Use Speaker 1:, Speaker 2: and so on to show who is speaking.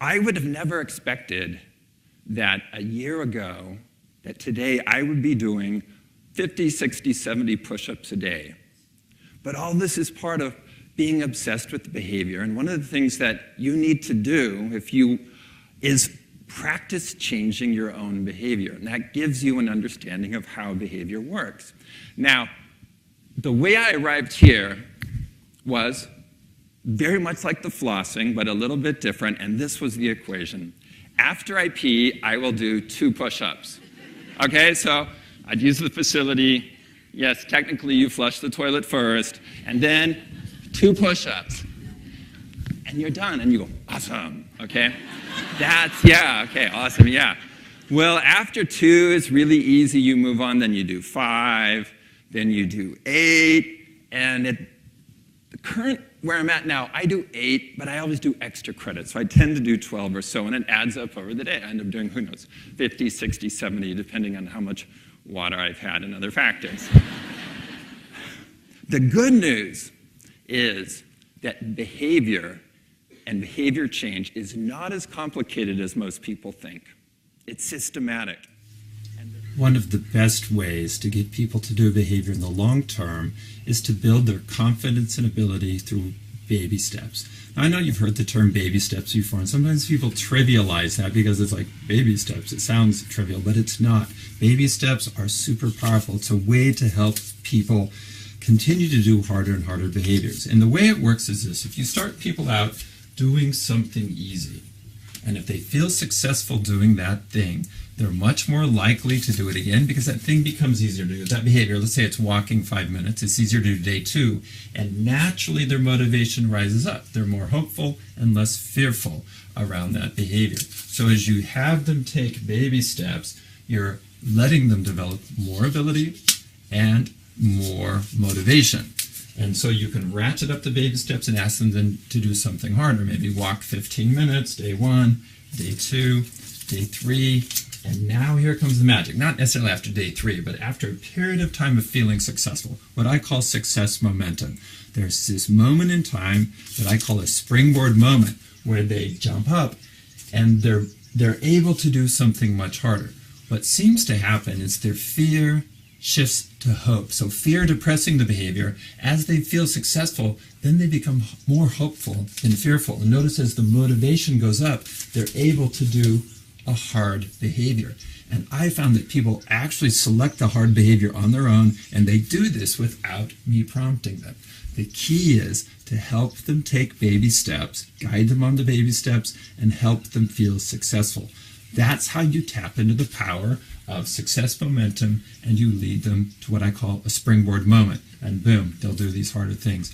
Speaker 1: I would have never expected that a year ago, that today I would be doing 50, 60, 70 push-ups a day. But all this is part of being obsessed with the behavior. And one of the things that you need to do is practice changing your own behavior. And that gives you an understanding of how behavior works. Now, the way I arrived here was very much like the flossing, but a little bit different. And this was the equation. After I pee, I will do 2 push-ups. Okay, so I'd use the facility. Yes, technically you flush the toilet first, and then 2 push-ups. And you're done, and you go, awesome, okay? Okay, awesome, yeah. Well, after 2, it's really easy. You move on, then you do 5, then you do 8, and the current where I'm at now, I do 8, but I always do extra credits. So I tend to do 12 or so, and it adds up over the day. I end up doing, who knows, 50, 60, 70, depending on how much water I've had and other factors. The good news is that behavior and behavior change is not as complicated as most people think. It's systematic.
Speaker 2: One of the best ways to get people to do a behavior in the long term is to build their confidence and ability through baby steps. Now, I know you've heard the term baby steps before, and sometimes people trivialize that because it's like, baby steps, it sounds trivial, but it's not. Baby steps are super powerful. It's a way to help people continue to do harder and harder behaviors. And the way it works is this: if you start people out doing something easy, and if they feel successful doing that thing, they're much more likely to do it again because that thing becomes easier to do. That behavior, let's say it's walking 5 minutes, it's easier to do day 2, and naturally their motivation rises up. They're more hopeful and less fearful around that behavior. So as you have them take baby steps, you're letting them develop more ability and more motivation. And so you can ratchet up the baby steps and ask them then to do something harder. Maybe walk 15 minutes, day 1, day 2, day 3, and now here comes the magic. Not necessarily after day 3, but after a period of time of feeling successful, what I call success momentum. There's this moment in time that I call a springboard moment where they jump up and they're able to do something much harder. What seems to happen is their fear shifts to hope. So fear depressing the behavior. As they feel successful, then they become more hopeful than fearful. And notice as the motivation goes up, they're able to do a hard behavior. And I found that people actually select the hard behavior on their own, and they do this without me prompting them. The key is to help them take baby steps, guide them on the baby steps, and help them feel successful. That's how you tap into the power of success momentum, and you lead them to what I call a springboard moment. And boom, they'll do these harder things.